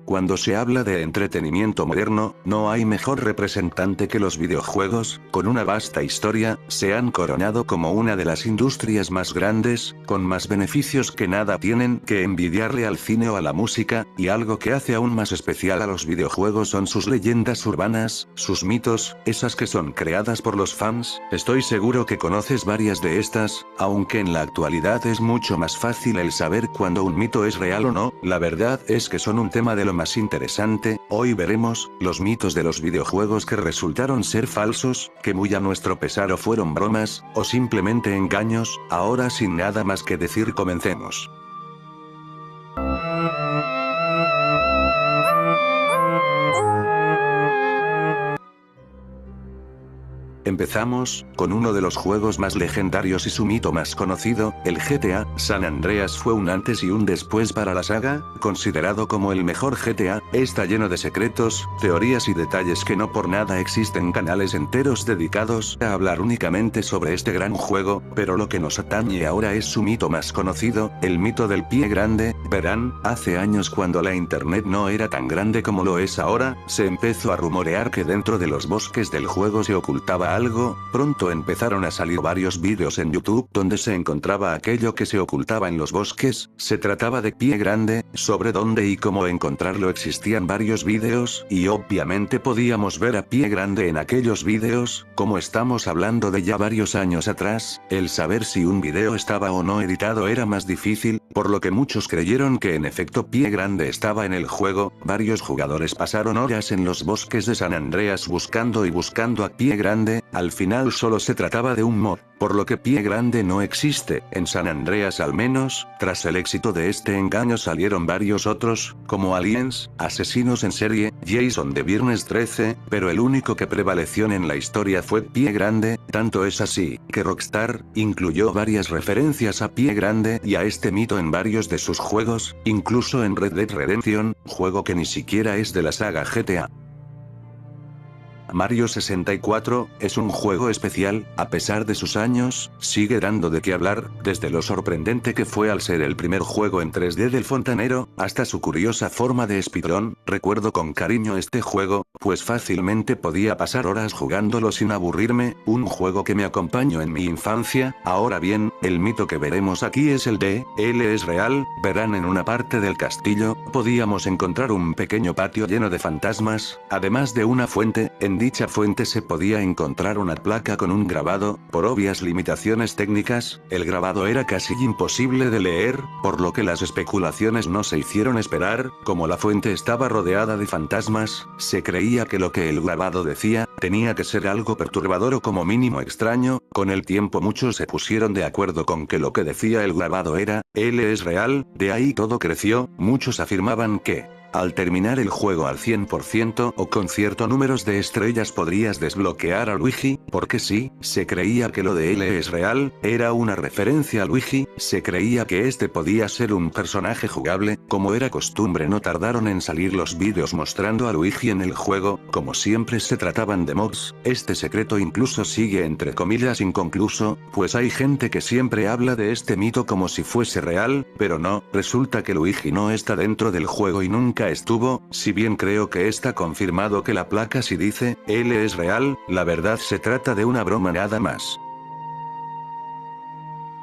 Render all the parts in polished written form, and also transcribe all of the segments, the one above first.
Cuando se habla de entretenimiento moderno, no hay mejor representante que los videojuegos, con una vasta historia, se han coronado como una de las industrias más grandes, con más beneficios que nada tienen que envidiarle al cine o a la música, y algo que hace aún más especial a los videojuegos son sus leyendas urbanas, sus mitos, esas que son creadas por los fans. Estoy seguro que conoces varias de estas, aunque en la actualidad es mucho más fácil el saber cuando un mito es real o no. La verdad es que son un tema de lo más interesante. Hoy veremos los mitos de los videojuegos que resultaron ser falsos, que muy a nuestro pesar o fueron bromas, o simplemente engaños. Ahora sin nada más que decir, comencemos. Empezamos, con uno de los juegos más legendarios y su mito más conocido, el GTA. San Andreas fue un antes y un después para la saga, considerado como el mejor GTA. Está lleno de secretos, teorías y detalles que no por nada existen canales enteros dedicados a hablar únicamente sobre este gran juego, pero lo que nos atañe ahora es su mito más conocido, el mito del pie grande. Verán, hace años cuando la internet no era tan grande como lo es ahora, se empezó a rumorear que dentro de los bosques del juego se ocultaba algo. Pronto empezaron a salir varios vídeos en YouTube donde se encontraba aquello que se ocultaba en los bosques. Se trataba de pie grande. Sobre dónde y cómo encontrarlo existían varios vídeos, y obviamente podíamos ver a pie grande en aquellos vídeos. Como estamos hablando de ya varios años atrás, el saber si un vídeo estaba o no editado era más difícil, por lo que muchos creyeron que en efecto pie grande estaba en el juego. Varios jugadores pasaron horas en los bosques de San Andreas buscando y buscando a pie grande. Al final solo se trataba de un mod, por lo que pie grande no existe, en San Andreas al menos. Tras el éxito de este engaño salieron varios otros, como Aliens, Asesinos en Serie, Jason de Viernes 13, pero el único que prevaleció en la historia fue pie grande. Tanto es así, que Rockstar incluyó varias referencias a pie grande y a este mito en varios de sus juegos, incluso en Red Dead Redemption, juego que ni siquiera es de la saga GTA. Mario 64, es un juego especial. A pesar de sus años, sigue dando de qué hablar, desde lo sorprendente que fue al ser el primer juego en 3D del fontanero, hasta su curiosa forma de speedrun. Recuerdo con cariño este juego, pues fácilmente podía pasar horas jugándolo sin aburrirme, un juego que me acompañó en mi infancia. Ahora bien, el mito que veremos aquí es el de, él es real. Verán, en una parte del castillo, podíamos encontrar un pequeño patio lleno de fantasmas, además de una fuente. En dicha fuente se podía encontrar una placa con un grabado. Por obvias limitaciones técnicas, el grabado era casi imposible de leer, por lo que las especulaciones no se hicieron esperar. Como la fuente estaba rodeada de fantasmas, se creía que lo que el grabado decía, tenía que ser algo perturbador o como mínimo extraño. Con el tiempo muchos se pusieron de acuerdo con que lo que decía el grabado era, él es real. De ahí todo creció. Muchos afirmaban que, al terminar el juego al 100% o con cierto números de estrellas podrías desbloquear a Luigi, porque sí, se creía que lo de él es real, era una referencia a Luigi. Se creía que este podía ser un personaje jugable. Como era costumbre, no tardaron en salir los vídeos mostrando a Luigi en el juego. Como siempre se trataban de mods, este secreto incluso sigue entre comillas inconcluso, pues hay gente que siempre habla de este mito como si fuese real, pero no, resulta que Luigi no está dentro del juego y nunca estuvo. Si bien creo que está confirmado que la placa sí dice, él es real, la verdad se trata de una broma nada más.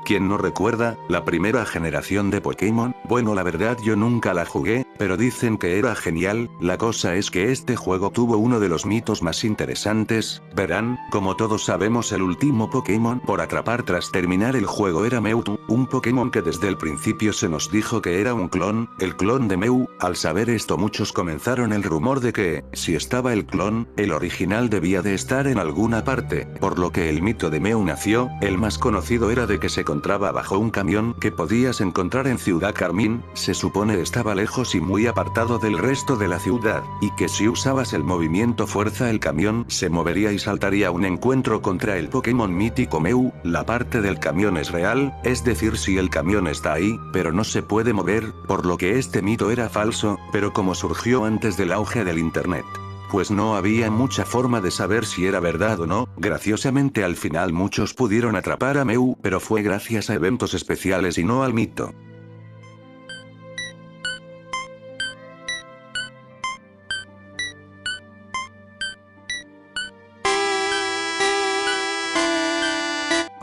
¿Quién no recuerda la primera generación de Pokémon? Bueno, la verdad yo nunca la jugué, pero dicen que era genial. La cosa es que este juego tuvo uno de los mitos más interesantes. Verán, como todos sabemos, el último Pokémon por atrapar tras terminar el juego era Mewtwo, un Pokémon que desde el principio se nos dijo que era un clon, el clon de Mew. Al saber esto muchos comenzaron el rumor de que, si estaba el clon, el original debía de estar en alguna parte, por lo que el mito de Mew nació. El más conocido era de que se encontraba bajo un camión que podías encontrar en Ciudad Carmín. Se supone estaba lejos y muy apartado del resto de la ciudad, y que si usabas el movimiento fuerza el camión se movería y saltaría un encuentro contra el Pokémon mítico Mew. La parte del camión es real, es decir, si el camión está ahí, pero no se puede mover, por lo que este mito era falso. Pero como surgió antes del auge del internet, pues no había mucha forma de saber si era verdad o no. Graciosamente al final muchos pudieron atrapar a Mew, pero fue gracias a eventos especiales y no al mito.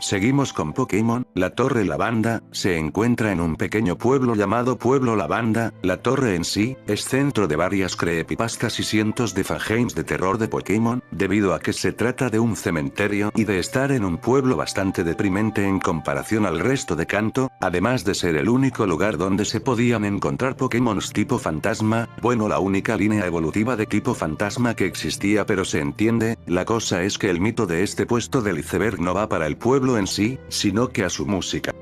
Seguimos con Pokémon. La Torre Lavanda se encuentra en un pequeño pueblo llamado Pueblo Lavanda. La torre en sí es centro de varias creepypastas y cientos de fangames de terror de Pokémon, debido a que se trata de un cementerio y de estar en un pueblo bastante deprimente en comparación al resto de Kanto, además de ser el único lugar donde se podían encontrar Pokémons tipo fantasma, bueno, la única línea evolutiva de tipo fantasma que existía, pero se entiende. La cosa es que el mito de este puesto del iceberg no va para el pueblo en sí, sino que a su música.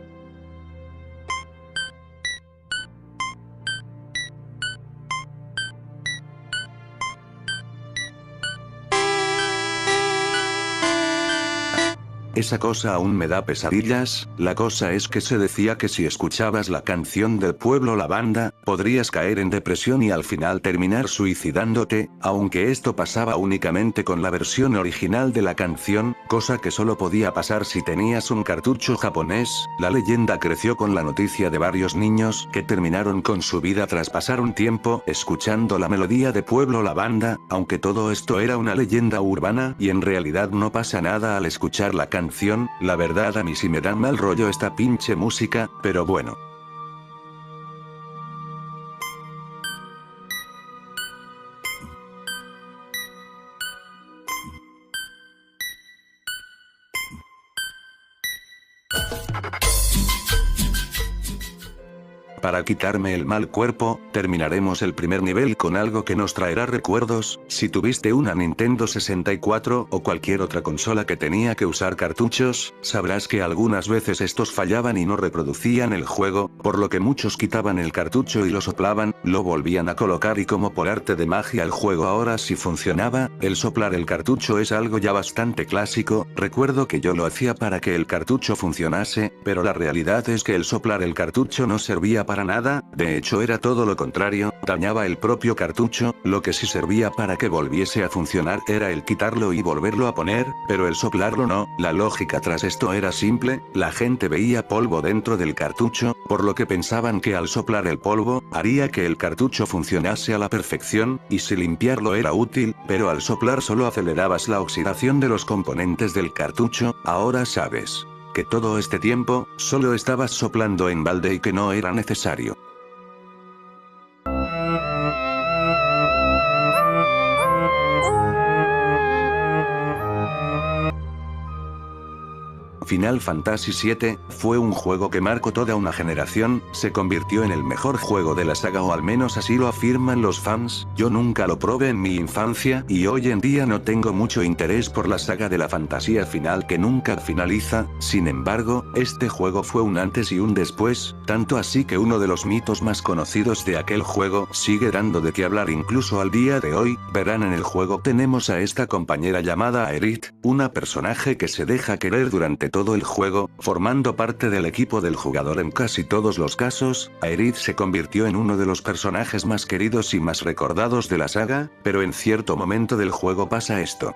Esa cosa aún me da pesadillas. La cosa es que se decía que si escuchabas la canción del pueblo Lavanda, podrías caer en depresión y al final terminar suicidándote, aunque esto pasaba únicamente con la versión original de la canción, cosa que solo podía pasar si tenías un cartucho japonés. La leyenda creció con la noticia de varios niños que terminaron con su vida tras pasar un tiempo escuchando la melodía de Pueblo Lavanda, aunque todo esto era una leyenda urbana y en realidad no pasa nada al escuchar la canción. La verdad a mí sí me da mal rollo esta pinche música, pero bueno. Para quitarme el mal cuerpo, terminaremos el primer nivel con algo que nos traerá recuerdos. Si tuviste una Nintendo 64 o cualquier otra consola que tenía que usar cartuchos, sabrás que algunas veces estos fallaban y no reproducían el juego, por lo que muchos quitaban el cartucho y lo soplaban, lo volvían a colocar y como por arte de magia el juego ahora sí funcionaba. El soplar el cartucho es algo ya bastante clásico. Recuerdo que yo lo hacía para que el cartucho funcionase, pero la realidad es que el soplar el cartucho no servía para nada, de hecho era todo lo contrario, dañaba el propio cartucho. Lo que sí servía para que volviese a funcionar era el quitarlo y volverlo a poner, pero el soplarlo no. La lógica tras esto era simple, la gente veía polvo dentro del cartucho, por lo que pensaban que al soplar el polvo, haría que el cartucho funcionase a la perfección, y si limpiarlo era útil, pero al soplar solo acelerabas la oxidación de los componentes del cartucho. Ahora sabes que todo este tiempo, solo estabas soplando en balde y que no era necesario. Final Fantasy VII, fue un juego que marcó toda una generación, se convirtió en el mejor juego de la saga o al menos así lo afirman los fans. Yo nunca lo probé en mi infancia y hoy en día no tengo mucho interés por la saga de la fantasía final que nunca finaliza. Sin embargo, este juego fue un antes y un después, tanto así que uno de los mitos más conocidos de aquel juego sigue dando de qué hablar incluso al día de hoy. Verán, en el juego tenemos a esta compañera llamada Aerith, una personaje que se deja querer durante todo el juego, formando parte del equipo del jugador en casi todos los casos. Aerith se convirtió en uno de los personajes más queridos y más recordados de la saga, pero en cierto momento del juego pasa esto.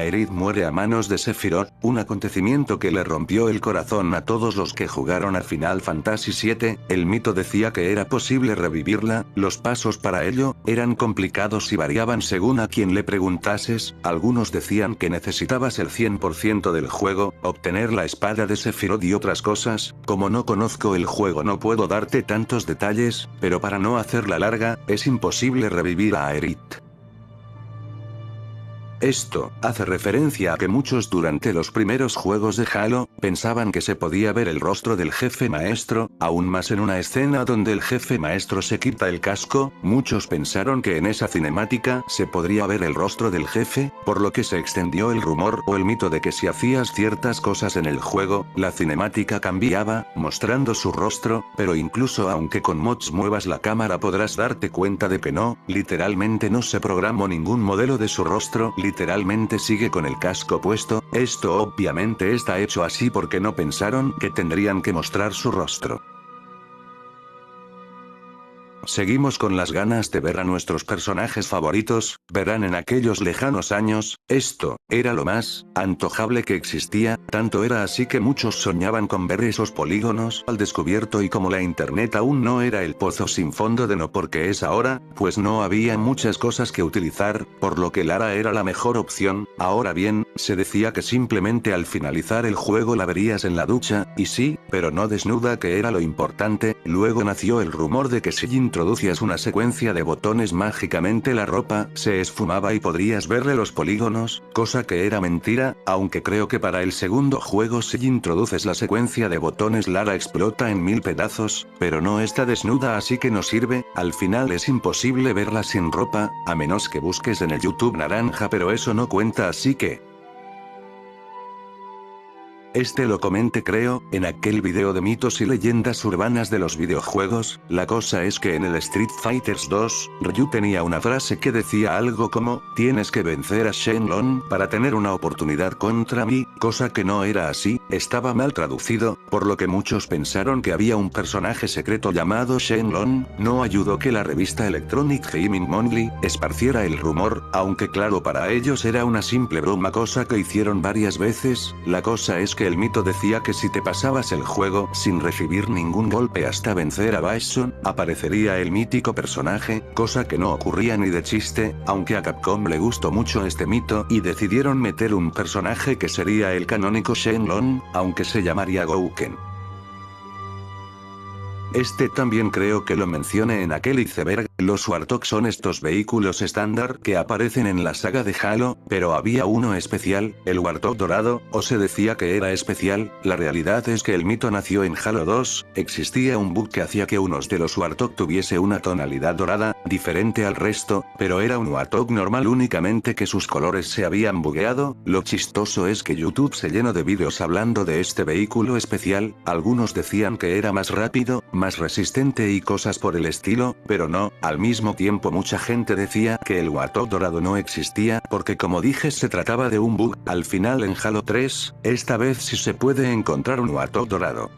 Aerith muere a manos de Sephiroth, un acontecimiento que le rompió el corazón a todos los que jugaron a Final Fantasy VII. El mito decía que era posible revivirla, los pasos para ello eran complicados y variaban según a quien le preguntases. Algunos decían que necesitabas el 100% del juego, obtener la espada de Sephiroth y otras cosas. Como no conozco el juego no puedo darte tantos detalles, pero para no hacerla larga, es imposible revivir a Aerith. Esto hace referencia a que muchos durante los primeros juegos de Halo, pensaban que se podía ver el rostro del jefe maestro, aún más en una escena donde el jefe maestro se quita el casco. Muchos pensaron que en esa cinemática se podría ver el rostro del jefe, por lo que se extendió el rumor o el mito de que si hacías ciertas cosas en el juego, la cinemática cambiaba, mostrando su rostro, pero incluso aunque con mods muevas la cámara podrás darte cuenta de que no, literalmente no se programó ningún modelo de su rostro, literalmente sigue con el casco puesto. Esto obviamente está hecho así porque no pensaron que tendrían que mostrar su rostro. seguimos con las ganas de ver a nuestros personajes favoritos, verán en aquellos lejanos años, esto, era lo más antojable que existía, tanto era así que muchos soñaban con ver esos polígonos al descubierto y como la internet aún no era el pozo sin fondo de no porque es ahora, pues no había muchas cosas que utilizar, por lo que Lara era la mejor opción. Ahora bien, se decía que simplemente al finalizar el juego la verías en la ducha, y sí, pero no desnuda que era lo importante. Luego nació el rumor de que si introducías una secuencia de botones mágicamente la ropa se esfumaba y podrías verle los polígonos, cosa que era mentira, aunque creo que para el segundo juego si introduces la secuencia de botones Lara explota en 1000 pedazos, pero no está desnuda así que no sirve, al final es imposible verla sin ropa, a menos que busques en el YouTube naranja pero eso no cuenta así que... Este lo comenté creo, en aquel video de mitos y leyendas urbanas de los videojuegos. La cosa es que en el Street Fighter 2, Ryu tenía una frase que decía algo como, tienes que vencer a Shenlong para tener una oportunidad contra mí, cosa que no era así, estaba mal traducido, por lo que muchos pensaron que había un personaje secreto llamado Shenlong. No ayudó que la revista Electronic Gaming Monthly esparciera el rumor, aunque claro para ellos era una simple broma, cosa que hicieron varias veces. La cosa es que el mito decía que si te pasabas el juego sin recibir ningún golpe hasta vencer a Bison, aparecería el mítico personaje, cosa que no ocurría ni de chiste, aunque a Capcom le gustó mucho este mito y decidieron meter un personaje que sería el canónico Shenlong, aunque se llamaría Gouken. Este también creo que lo mencioné en aquel iceberg. Los Warthog son estos vehículos estándar que aparecen en la saga de Halo, pero había uno especial, el Warthog dorado, o se decía que era especial. La realidad es que el mito nació en Halo 2, existía un bug que hacía que unos de los Warthog tuviese una tonalidad dorada, diferente al resto, pero era un Warthog normal únicamente que sus colores se habían bugueado. Lo chistoso es que YouTube se llenó de vídeos hablando de este vehículo especial, algunos decían que era más rápido, más resistente y cosas por el estilo, pero no, al mismo tiempo mucha gente decía que el Warthog dorado no existía porque como dije se trataba de un bug. Al final en Halo 3, esta vez sí se puede encontrar un Warthog dorado.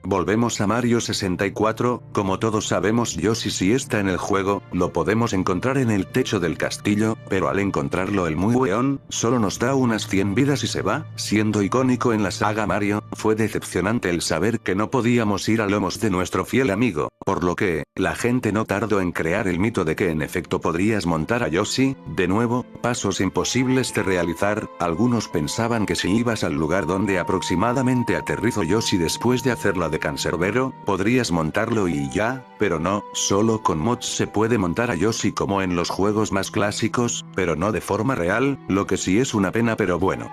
Volvemos a Mario 64, como todos sabemos Yoshi si está en el juego, lo podemos encontrar en el techo del castillo, pero al encontrarlo el muy weón, solo nos da unas 100 vidas y se va, siendo icónico en la saga Mario. Fue decepcionante el saber que no podíamos ir a lomos de nuestro fiel amigo, por lo que, la gente no tardó en crear el mito de que en efecto podrías montar a Yoshi. De nuevo, pasos imposibles de realizar. Algunos pensaban que si ibas al lugar donde aproximadamente aterrizó Yoshi después de hacerla de cancerbero, podrías montarlo y ya, pero no, solo con mods se puede montar a Yoshi como en los juegos más clásicos, pero no de forma real, lo que sí es una pena pero bueno.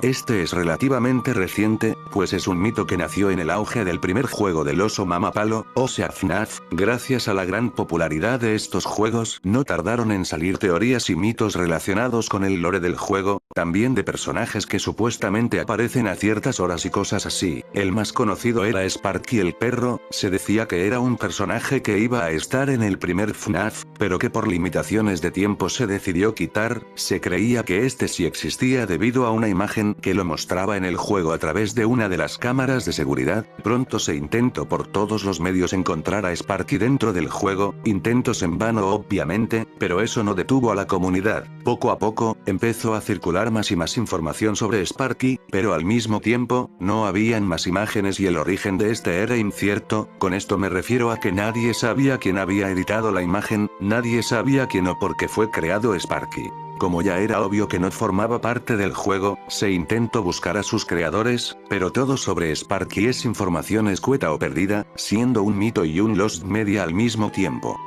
Este es relativamente reciente, pues es un mito que nació en el auge del primer juego del oso mamapalo, o sea FNAF. Gracias a la gran popularidad de estos juegos, no tardaron en salir teorías y mitos relacionados con el lore del juego, también de personajes que supuestamente aparecen a ciertas horas y cosas así. El más conocido era Sparky el perro, se decía que era un personaje que iba a estar en el primer FNAF, pero que por limitaciones de tiempo se decidió quitar. Se creía que este sí existía debido a una imagen que lo mostraba en el juego a través de una de las cámaras de seguridad. Pronto se intentó por todos los medios encontrar a Sparky dentro del juego, intentos en vano obviamente, pero eso no detuvo a la comunidad. Poco a poco, empezó a circular más y más información sobre Sparky, pero al mismo tiempo, no habían más imágenes y el origen de este era incierto. Con esto me refiero a que nadie sabía quién había editado la imagen, nadie sabía quién o por qué fue creado Sparky. Como ya era obvio que no formaba parte del juego, se intentó buscar a sus creadores, pero todo sobre Sparky es información escueta o perdida, siendo un mito y un lost media al mismo tiempo.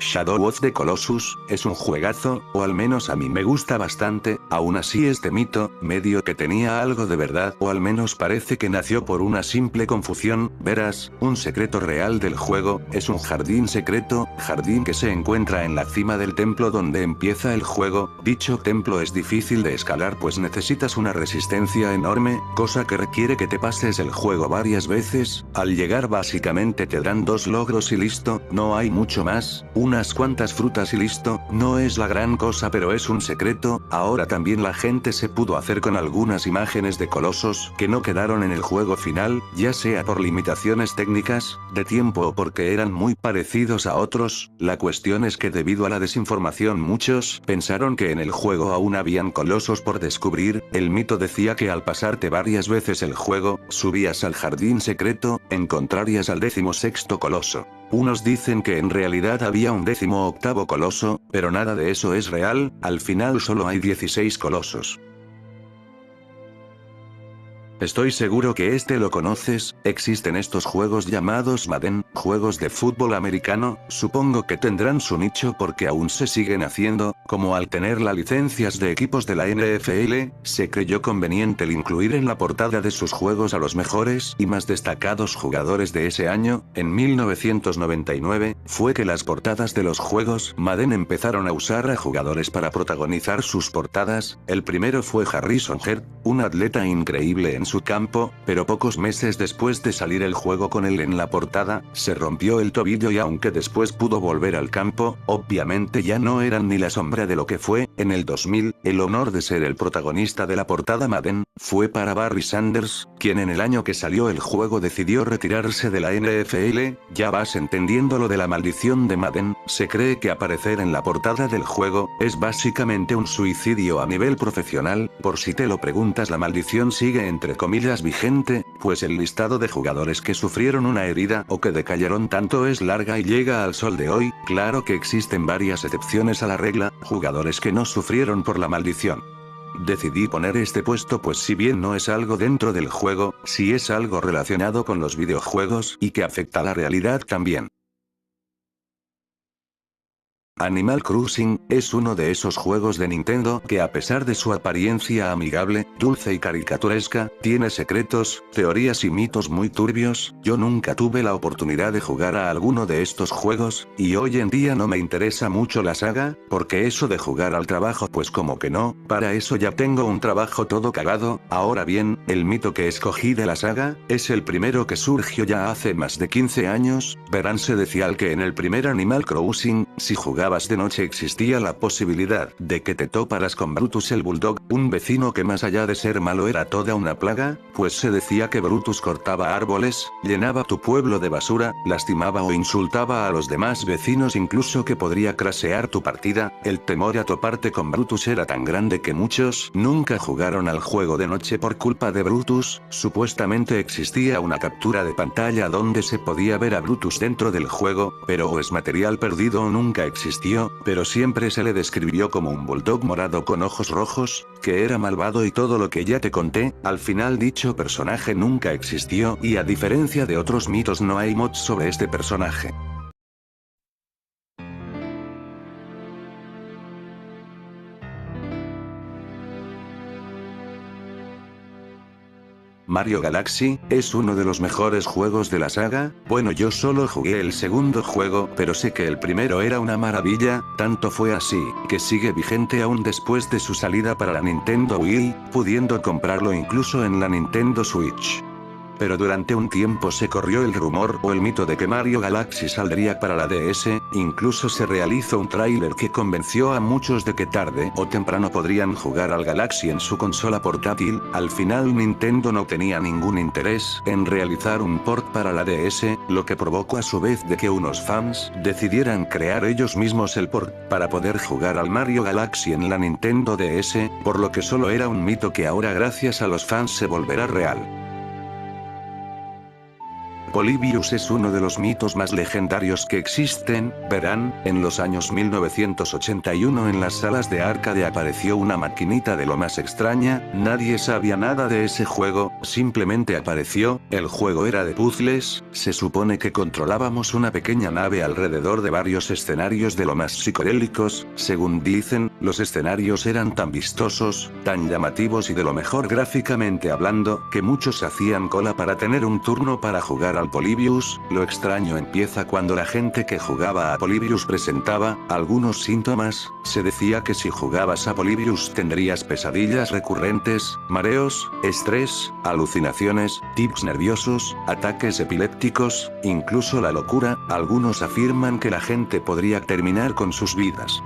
Shadow of the Colossus, es un juegazo, o al menos a mí me gusta bastante. Aún así este mito, medio que tenía algo de verdad, o al menos parece que nació por una simple confusión. Verás, un secreto real del juego, es un jardín secreto, jardín que se encuentra en la cima del templo donde empieza el juego. Dicho templo es difícil de escalar pues necesitas una resistencia enorme, cosa que requiere que te pases el juego varias veces. Al llegar básicamente te dan 2 logros y listo, no hay mucho más. unas cuantas frutas y listo, no es la gran cosa pero es un secreto. Ahora también la gente se pudo hacer con algunas imágenes de colosos que no quedaron en el juego final, ya sea por limitaciones técnicas, de tiempo o porque eran muy parecidos a otros. La cuestión es que debido a la desinformación muchos pensaron que en el juego aún habían colosos por descubrir. El mito decía que al pasarte varias veces el juego, subías al jardín secreto, encontrarías al 16º coloso. Unos dicen que en realidad había un 18º coloso, pero nada de eso es real, al final solo hay 16 colosos. Estoy seguro que este lo conoces, existen estos juegos llamados Madden, juegos de fútbol americano, supongo que tendrán su nicho porque aún se siguen haciendo, como al tener las licencias de equipos de la NFL, se creyó conveniente el incluir en la portada de sus juegos a los mejores y más destacados jugadores de ese año. En 1999, fue que las portadas de los juegos Madden empezaron a usar a jugadores para protagonizar sus portadas. El primero fue Harrison Heard, un atleta increíble en su campo, pero pocos meses después de salir el juego con él en la portada, se rompió el tobillo y aunque después pudo volver al campo, obviamente ya no eran ni la sombra de lo que fue. En el 2000, el honor de ser el protagonista de la portada Madden, fue para Barry Sanders, quien en el año que salió el juego decidió retirarse de la NFL. Ya vas entendiendo lo de la maldición de Madden. Se cree que aparecer en la portada del juego, es básicamente un suicidio a nivel profesional. Por si te lo preguntas, la maldición sigue entre comillas vigente, pues el listado de jugadores que sufrieron una herida o que decayeron tanto es larga y llega al sol de hoy. Claro que existen varias excepciones a la regla, jugadores que no sufrieron por la maldición. Decidí poner este puesto pues si bien no es algo dentro del juego, sí es algo relacionado con los videojuegos y que afecta a la realidad también. Animal Crossing, es uno de esos juegos de Nintendo que a pesar de su apariencia amigable, dulce y caricaturesca, tiene secretos, teorías y mitos muy turbios. Yo nunca tuve la oportunidad de jugar a alguno de estos juegos, y hoy en día no me interesa mucho la saga, porque eso de jugar al trabajo pues como que no, para eso ya tengo un trabajo todo cagado. Ahora bien, el mito que escogí de la saga, es el primero que surgió ya hace más de 15 años, verán se decía que en el primer Animal Crossing, si jugabas de noche existía la posibilidad de que te toparas con Brutus el Bulldog, un vecino que más allá de ser malo era toda una plaga, pues se decía que Brutus cortaba árboles, llenaba tu pueblo de basura, lastimaba o insultaba a los demás vecinos, incluso que podría crashear tu partida. El temor a toparte con Brutus era tan grande que muchos nunca jugaron al juego de noche por culpa de Brutus. Supuestamente existía una captura de pantalla donde se podía ver a Brutus dentro del juego, pero o es material perdido o nunca existió, pero siempre se le describió como un bulldog morado con ojos rojos, que era malvado y todo lo que ya te conté. Al final dicho personaje nunca existió y a diferencia de otros mitos no hay mods sobre este personaje. Mario Galaxy, es uno de los mejores juegos de la saga. Bueno, yo solo jugué el segundo juego, pero sé que el primero era una maravilla, tanto fue así, que sigue vigente aún después de su salida para la Nintendo Wii, pudiendo comprarlo incluso en la Nintendo Switch. Pero durante un tiempo se corrió el rumor o el mito de que Mario Galaxy saldría para la DS, incluso se realizó un tráiler que convenció a muchos de que tarde o temprano podrían jugar al Galaxy en su consola portátil. Al final Nintendo no tenía ningún interés en realizar un port para la DS, lo que provocó a su vez de que unos fans decidieran crear ellos mismos el port para poder jugar al Mario Galaxy en la Nintendo DS, por lo que solo era un mito que ahora gracias a los fans se volverá real. Polybius es uno de los mitos más legendarios que existen. Verán, en los años 1981 en las salas de arcade apareció una maquinita de lo más extraña, nadie sabía nada de ese juego, simplemente apareció. El juego era de puzzles, se supone que controlábamos una pequeña nave alrededor de varios escenarios de lo más psicodélicos. Según dicen, los escenarios eran tan vistosos, tan llamativos y de lo mejor gráficamente hablando, que muchos hacían cola para tener un turno para jugar al Polybius. Lo extraño empieza cuando la gente que jugaba a Polybius presentaba algunos síntomas. Se decía que si jugabas a Polybius tendrías pesadillas recurrentes, mareos, estrés, alucinaciones, tics nerviosos, ataques epilépticos, incluso la locura. Algunos afirman que la gente podría terminar con sus vidas.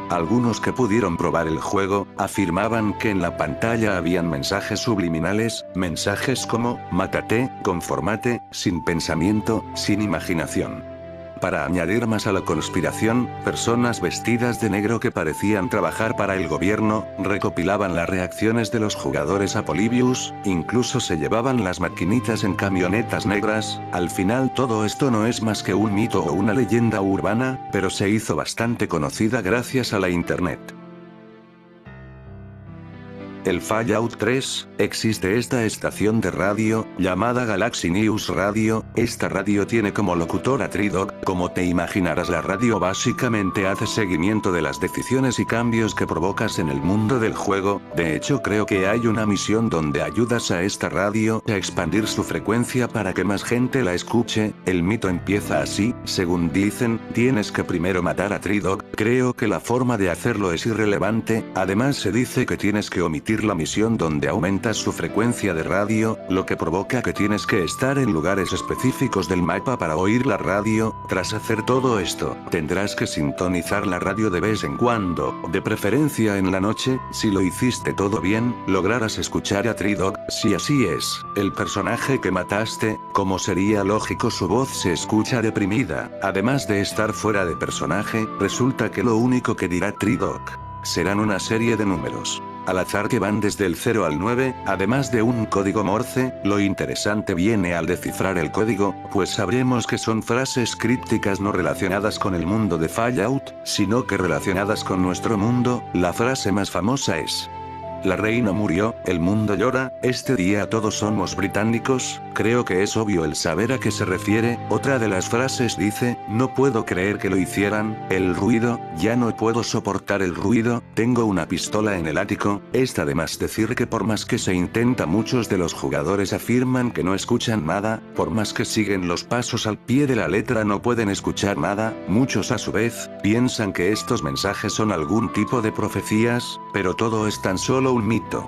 Algunos que pudieron probar el juego, afirmaban que en la pantalla habían mensajes subliminales, mensajes como, mátate, confórmate, sin pensamiento, sin imaginación. Para añadir más a la conspiración, personas vestidas de negro que parecían trabajar para el gobierno, recopilaban las reacciones de los jugadores a Polybius, incluso se llevaban las maquinitas en camionetas negras. Al final todo esto no es más que un mito o una leyenda urbana, pero se hizo bastante conocida gracias a la internet. El Fallout 3, existe esta estación de radio, llamada Galaxy News Radio. Esta radio tiene como locutor a Tridog. Como te imaginarás, la radio básicamente hace seguimiento de las decisiones y cambios que provocas en el mundo del juego. De hecho, creo que hay una misión donde ayudas a esta radio a expandir su frecuencia para que más gente la escuche. El mito empieza así, según dicen, tienes que primero matar a Tridog. Creo que la forma de hacerlo es irrelevante. Además se dice que tienes que omitir la misión donde aumentas su frecuencia de radio, lo que provoca que tienes que estar en lugares específicos del mapa para oír la radio. Tras hacer todo esto, tendrás que sintonizar la radio de vez en cuando, de preferencia en la noche. Si lo hiciste todo bien, lograrás escuchar a Tridog. Si así es, el personaje que mataste, como sería lógico, su voz se escucha deprimida. Además de estar fuera de personaje, resulta que lo único que dirá Tridog serán una serie de números al azar que van desde el 0 al 9, además de un código Morse. Lo interesante viene al descifrar el código, pues sabremos que son frases crípticas no relacionadas con el mundo de Fallout, sino que relacionadas con nuestro mundo. La frase más famosa es: la reina murió, el mundo llora, este día todos somos británicos. Creo que es obvio el saber a qué se refiere. Otra de las frases dice: no puedo creer que lo hicieran, el ruido, ya no puedo soportar el ruido, tengo una pistola en el ático. Está de más decir que por más que se intenta, muchos de los jugadores afirman que no escuchan nada. Por más que siguen los pasos al pie de la letra, no pueden escuchar nada. Muchos a su vez piensan que estos mensajes son algún tipo de profecías, pero todo es tan solo un mito.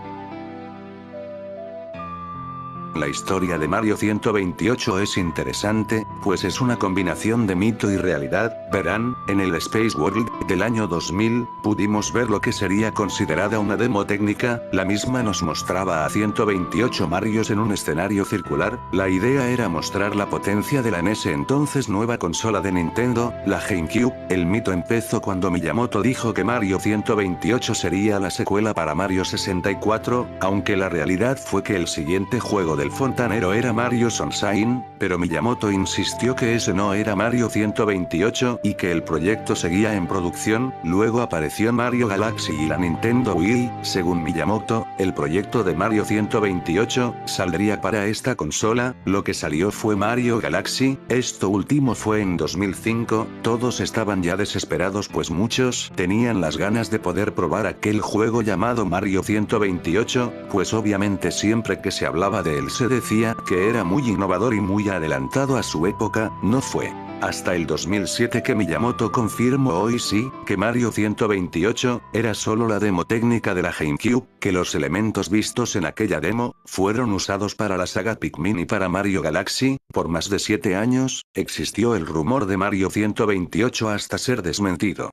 La historia de Mario 128 es interesante, pues es una combinación de mito y realidad. Verán, en el Space World del año 2000, pudimos ver lo que sería considerada una demo técnica. La misma nos mostraba a 128 Marios en un escenario circular. La idea era mostrar la potencia de la en ese entonces nueva consola de Nintendo, la GameCube. El mito empezó cuando Miyamoto dijo que Mario 128 sería la secuela para Mario 64, aunque la realidad fue que el siguiente juego del fontanero era Mario Sunshine, pero Miyamoto insistió que ese no era Mario 128 y que el proyecto seguía en producción. Luego apareció Mario Galaxy y la Nintendo Wii. Según Miyamoto, el proyecto de Mario 128 saldría para esta consola. Lo que salió fue Mario Galaxy. Esto último fue en 2005. Todos estaban ya desesperados, pues muchos tenían las ganas de poder probar aquel juego llamado Mario 128, pues obviamente siempre que se hablaba de él se decía que era muy innovador y muy adelantado a su época. No fue hasta el 2007 que Miyamoto confirmó hoy sí, que Mario 128 era solo la demo técnica de la GameCube, que los elementos vistos en aquella demo fueron usados para la saga Pikmin y para Mario Galaxy. Por más de 7 años, existió el rumor de Mario 128 hasta ser desmentido.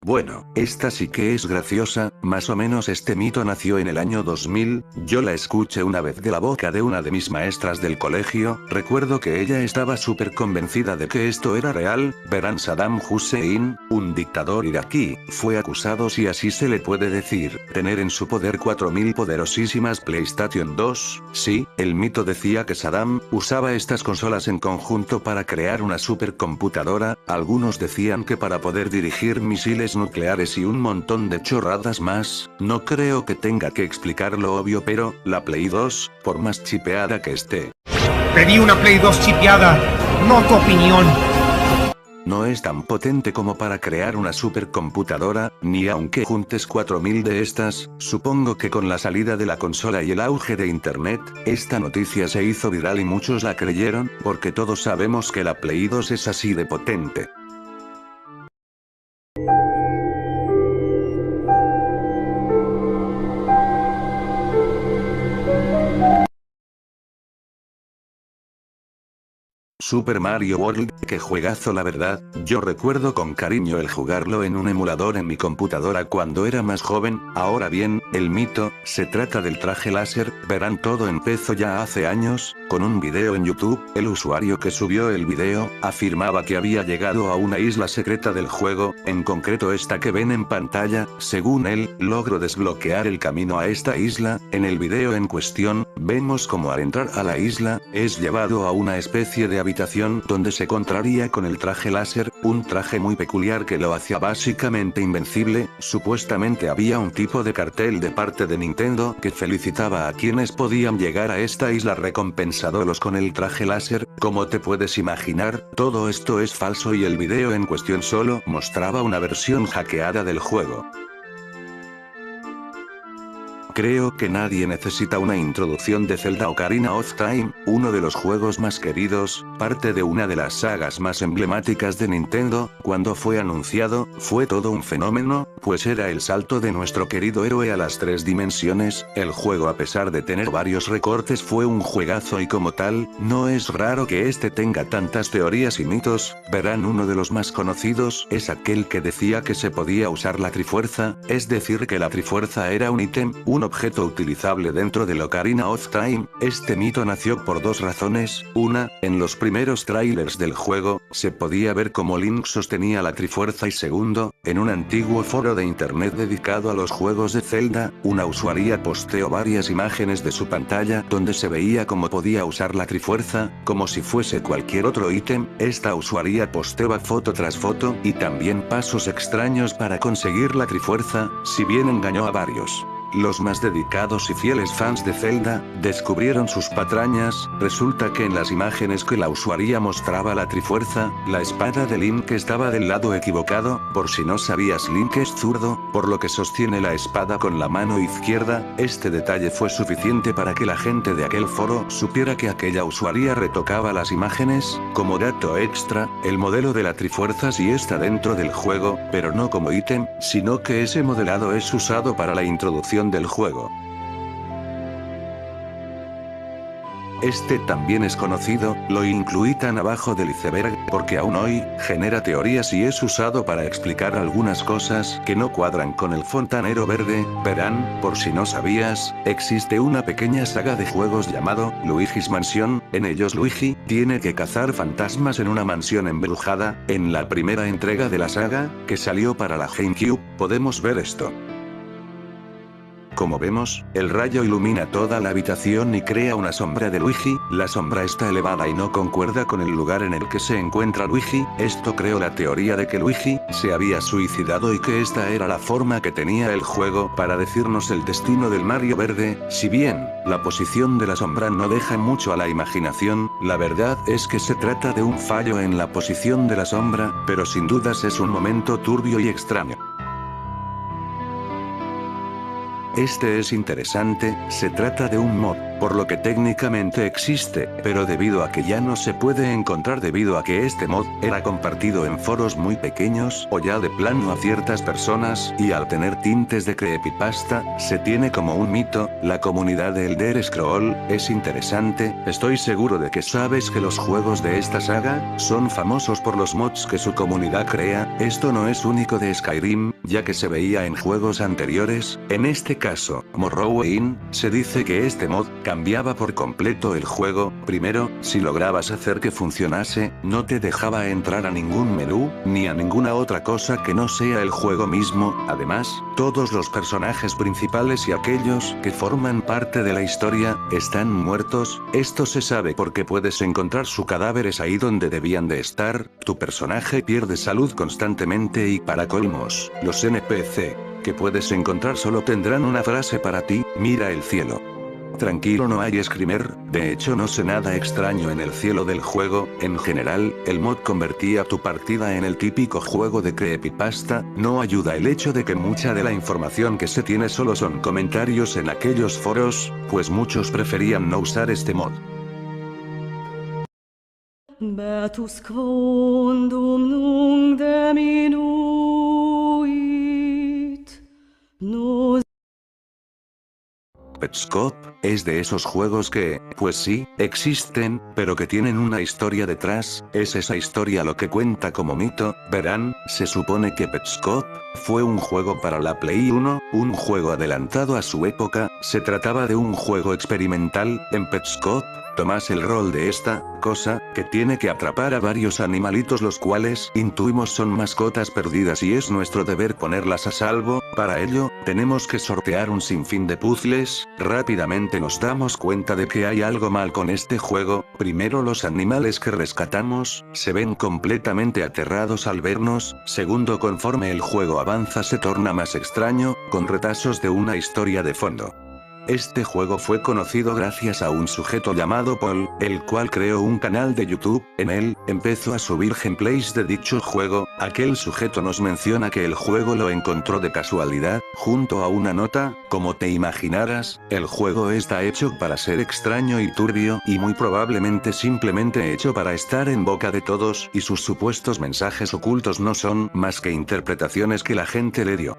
Bueno, esta sí que es graciosa. Más o menos este mito nació en el año 2000, yo la escuché una vez de la boca de una de mis maestras del colegio. Recuerdo que ella estaba súper convencida de que esto era real. Verán, Saddam Hussein, un dictador iraquí, fue acusado, si así se le puede decir, tener en su poder 4000 poderosísimas PlayStation 2. Sí, el mito decía que Saddam usaba estas consolas en conjunto para crear una supercomputadora. Algunos decían que para poder dirigir misiles nucleares y un montón de chorradas más. No creo que tenga que explicar lo obvio, pero la Play 2, por más chipeada que esté. Pedí una Play 2 chipeada, no tu opinión. no es tan potente como para crear una supercomputadora, ni aunque juntes 4000 de estas, supongo que con la salida de la consola y el auge de internet, esta noticia se hizo viral y muchos la creyeron, porque todos sabemos que la Play 2 es así de potente. Super Mario World, qué juegazo la verdad, yo recuerdo con cariño el jugarlo en un emulador en mi computadora cuando era más joven. Ahora bien, el mito, se trata del traje láser. Verán, todo empezó ya hace años, con un video en YouTube. El usuario que subió el video, afirmaba que había llegado a una isla secreta del juego, en concreto esta que ven en pantalla. Según él, logró desbloquear el camino a esta isla. En el video en cuestión, vemos como al entrar a la isla, es llevado a una especie de habitación donde se encontraría con el traje láser, un traje muy peculiar que lo hacía básicamente invencible. Supuestamente había un tipo de cartel de parte de Nintendo que felicitaba a quienes podían llegar a esta isla recompensándolos con el traje láser. Como te puedes imaginar, todo esto es falso y el video en cuestión solo mostraba una versión hackeada del juego. Creo que nadie necesita una introducción de Zelda Ocarina of Time, uno de los juegos más queridos, parte de una de las sagas más emblemáticas de Nintendo. Cuando fue anunciado, fue todo un fenómeno, pues era el salto de nuestro querido héroe a las 3 dimensiones. El juego, a pesar de tener varios recortes, fue un juegazo y como tal, no es raro que este tenga tantas teorías y mitos. Verán, uno de los más conocidos es aquel que decía que se podía usar la Trifuerza, es decir que la Trifuerza era un ítem, un objeto utilizable dentro del Ocarina of Time. Este mito nació por dos razones. Una, en los primeros trailers del juego, se podía ver cómo Link sostenía la Trifuerza y segundo, en un antiguo foro de internet dedicado a los juegos de Zelda, una usuaria posteó varias imágenes de su pantalla donde se veía cómo podía usar la Trifuerza, como si fuese cualquier otro ítem. Esta usuaria posteaba foto tras foto y también pasos extraños para conseguir la Trifuerza, si bien engañó a varios. Los más dedicados y fieles fans de Zelda, descubrieron sus patrañas. Resulta que en las imágenes que la usuaria mostraba la Trifuerza, la espada de Link estaba del lado equivocado. Por si no sabías, Link es zurdo, por lo que sostiene la espada con la mano izquierda. Este detalle fue suficiente para que la gente de aquel foro supiera que aquella usuaria retocaba las imágenes. Como dato extra, el modelo de la Trifuerza sí está dentro del juego, pero no como ítem, sino que ese modelado es usado para la introducción del juego. Este también es conocido, lo incluí tan abajo del iceberg, porque aún hoy, genera teorías y es usado para explicar algunas cosas que no cuadran con el fontanero verde. Verán, por si no sabías, existe una pequeña saga de juegos llamado Luigi's Mansion. En ellos Luigi tiene que cazar fantasmas en una mansión embrujada. En la primera entrega de la saga, que salió para la GameCube, podemos ver esto. Como vemos, el rayo ilumina toda la habitación y crea una sombra de Luigi. La sombra está elevada y no concuerda con el lugar en el que se encuentra Luigi. Esto creó la teoría de que Luigi se había suicidado y que esta era la forma que tenía el juego para decirnos el destino del Mario Verde. Si bien la posición de la sombra no deja mucho a la imaginación, la verdad es que se trata de un fallo en la posición de la sombra, pero sin dudas es un momento turbio y extraño. Este es interesante, se trata de un mod, por lo que técnicamente existe, pero debido a que ya no se puede encontrar debido a que este mod era compartido en foros muy pequeños o ya de plano a ciertas personas, y al tener tintes de creepypasta, se tiene como un mito. La comunidad de Elder Scroll es interesante. Estoy seguro de que sabes que los juegos de esta saga son famosos por los mods que su comunidad crea. Esto no es único de Skyrim, ya que se veía en juegos anteriores. En este caso, Morrowind, se dice que este mod cambiaba por completo el juego. Primero, si lograbas hacer que funcionase, no te dejaba entrar a ningún menú, ni a ninguna otra cosa que no sea el juego mismo. Además, todos los personajes principales y aquellos que forman parte de la historia, están muertos. Esto se sabe porque puedes encontrar sus cadáveres ahí donde debían de estar. Tu personaje pierde salud constantemente y para colmos, los NPC que puedes encontrar solo tendrán una frase para ti: mira el cielo. Tranquilo, no hay screamer, de hecho no sé nada extraño en el cielo del juego. En general, el mod convertía tu partida en el típico juego de creepypasta. No ayuda el hecho de que mucha de la información que se tiene solo son comentarios en aquellos foros, pues muchos preferían no usar este mod. Beatus quondum nunc diminuit, nos. Petscop es de esos juegos que, pues sí, existen, pero que tienen una historia detrás. Es esa historia lo que cuenta como mito. Verán, se supone que Petscop fue un juego para la Play 1, un juego adelantado a su época. Se trataba de un juego experimental. En Petscop tomas el rol de esta cosa que tiene que atrapar a varios animalitos, los cuales intuimos son mascotas perdidas, y es nuestro deber ponerlas a salvo. Para ello, tenemos que sortear un sinfín de puzzles. Rápidamente nos damos cuenta de que hay algo mal con este juego. Primero, los animales que rescatamos se ven completamente aterrados al vernos. Segundo, conforme el juego avanza se torna más extraño, con retazos de una historia de fondo. Este juego fue conocido gracias a un sujeto llamado Paul, el cual creó un canal de YouTube. En él, empezó a subir gameplays de dicho juego. Aquel sujeto nos menciona que el juego lo encontró de casualidad, junto a una nota: como te imaginarás, el juego está hecho para ser extraño y turbio, y muy probablemente simplemente hecho para estar en boca de todos, y sus supuestos mensajes ocultos no son más que interpretaciones que la gente le dio.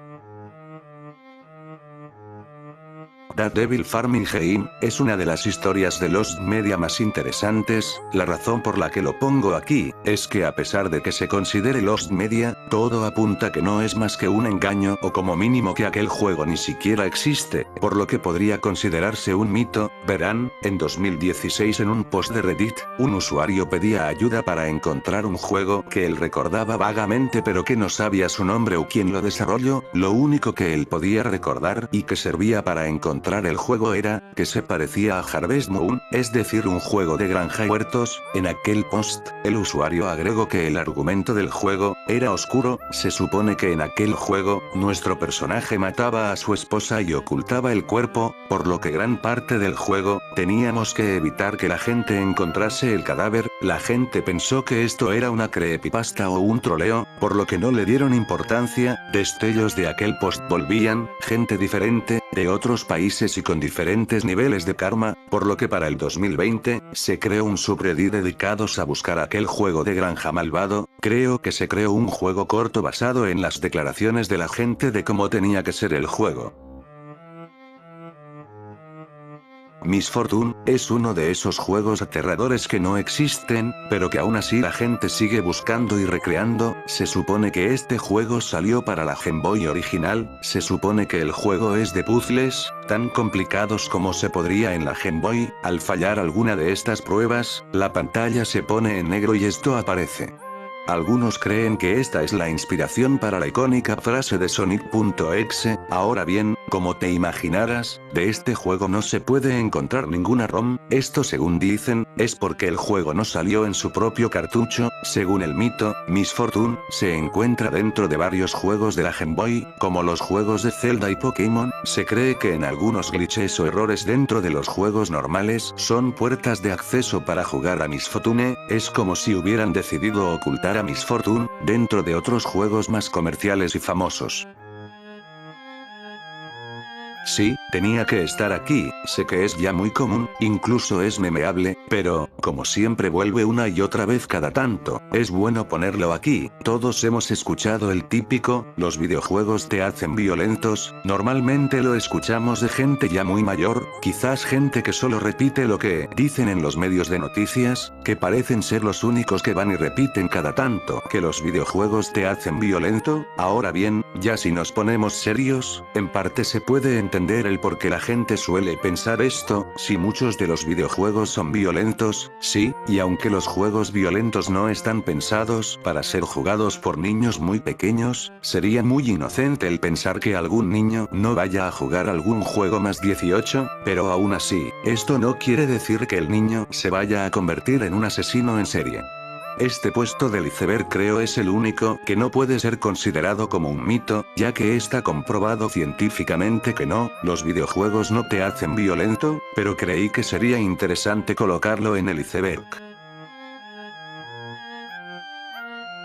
The Devil Farming Game es una de las historias de Lost Media más interesantes. La razón por la que lo pongo aquí es que, a pesar de que se considere Lost Media, todo apunta que no es más que un engaño, o como mínimo que aquel juego ni siquiera existe, por lo que podría considerarse un mito. Verán, en 2016 en un post de Reddit, un usuario pedía ayuda para encontrar un juego que él recordaba vagamente pero que no sabía su nombre o quién lo desarrolló. Lo único que él podía recordar y que servía para encontrar el juego era que se parecía a Harvest Moon, es decir, un juego de granja y huertos. En aquel post, el usuario agregó que el argumento del juego era oscuro. Se supone que en aquel juego, nuestro personaje mataba a su esposa y ocultaba el cuerpo, por lo que gran parte del juego, teníamos que evitar que la gente encontrase el cadáver. La gente pensó que esto era una creepypasta o un troleo, por lo que no le dieron importancia. Destellos de aquel post volvían, gente diferente, de otros países y con diferentes niveles de karma, por lo que para el 2020, se creó un subreddit dedicados a buscar aquel juego de granja malvado. Creo que se creó un juego corto basado en las declaraciones de la gente de cómo tenía que ser el juego. Miss Fortune es uno de esos juegos aterradores que no existen, pero que aún así la gente sigue buscando y recreando. Se supone que este juego salió para la Game Boy original. Se supone que el juego es de puzzles, tan complicados como se podría en la Game Boy. Al fallar alguna de estas pruebas, la pantalla se pone en negro y esto aparece. Algunos creen que esta es la inspiración para la icónica frase de Sonic.exe. Ahora bien, como te imaginarás, de este juego no se puede encontrar ninguna ROM. Esto, según dicen, es porque el juego no salió en su propio cartucho. Según el mito, Miss Fortune se encuentra dentro de varios juegos de la Game Boy, como los juegos de Zelda y Pokémon. Se cree que en algunos glitches o errores dentro de los juegos normales son puertas de acceso para jugar a Miss Fortune. Es como si hubieran decidido ocultar a Miss Fortune dentro de otros juegos más comerciales y famosos. Sí, tenía que estar aquí. Sé que es ya muy común, incluso es memeable, pero, como siempre vuelve una y otra vez cada tanto, es bueno ponerlo aquí. Todos hemos escuchado el típico: los videojuegos te hacen violentos. Normalmente lo escuchamos de gente ya muy mayor, quizás gente que solo repite lo que dicen en los medios de noticias, que parecen ser los únicos que van y repiten cada tanto que los videojuegos te hacen violento. Ahora bien, ya si nos ponemos serios, en parte se puede entender el por qué la gente suele pensar esto. Si muchos de los videojuegos son violentos, sí, y aunque los juegos violentos no están pensados para ser jugados por niños muy pequeños, sería muy inocente el pensar que algún niño no vaya a jugar algún juego más 18, pero aún así, esto no quiere decir que el niño se vaya a convertir en un asesino en serie. Este puesto del iceberg creo es el único que no puede ser considerado como un mito, ya que está comprobado científicamente que no, los videojuegos no te hacen violento, pero creí que sería interesante colocarlo en el iceberg.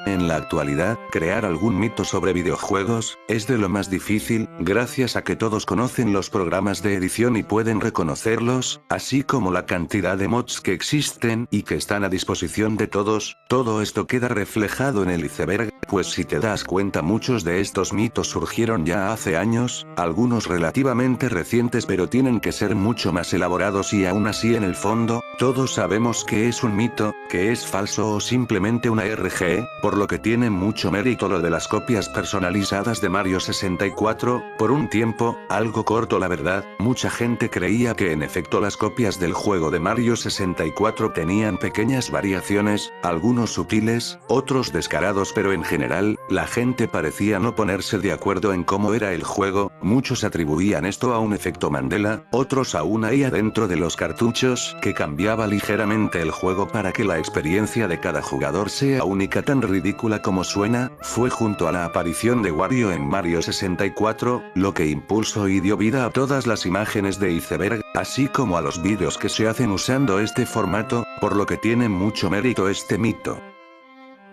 En la actualidad, crear algún mito sobre videojuegos, es de lo más difícil, gracias a que todos conocen los programas de edición y pueden reconocerlos, así como la cantidad de mods que existen y que están a disposición de todos. Todo esto queda reflejado en el iceberg, pues si te das cuenta muchos de estos mitos surgieron ya hace años, algunos relativamente recientes pero tienen que ser mucho más elaborados y aún así en el fondo, todos sabemos que es un mito, que es falso o simplemente una RGE, por lo que tiene mucho mérito lo de las copias personalizadas de Mario 64, por un tiempo, algo corto la verdad, mucha gente creía que en efecto las copias del juego de Mario 64 tenían pequeñas variaciones, algunos sutiles, otros descarados pero en general, la gente parecía no ponerse de acuerdo en cómo era el juego, muchos atribuían esto a un efecto Mandela, otros a una IA dentro de los cartuchos que cambiaba ligeramente el juego para que la experiencia de cada jugador sea única tan ridícula como suena, fue junto a la aparición de Wario en Mario 64, lo que impulsó y dio vida a todas las imágenes de iceberg, así como a los vídeos que se hacen usando este formato, por lo que tiene mucho mérito este mito.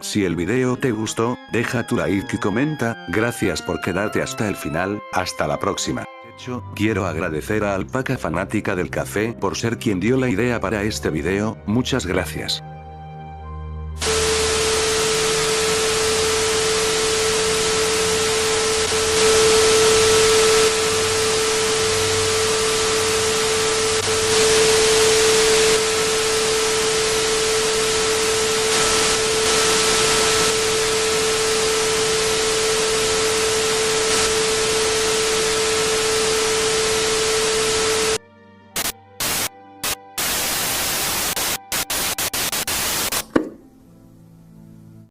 Si el video te gustó, deja tu like y comenta, gracias por quedarte hasta el final, hasta la próxima. Quiero agradecer a Alpaca Fanática del Café por ser quien dio la idea para este video, muchas gracias.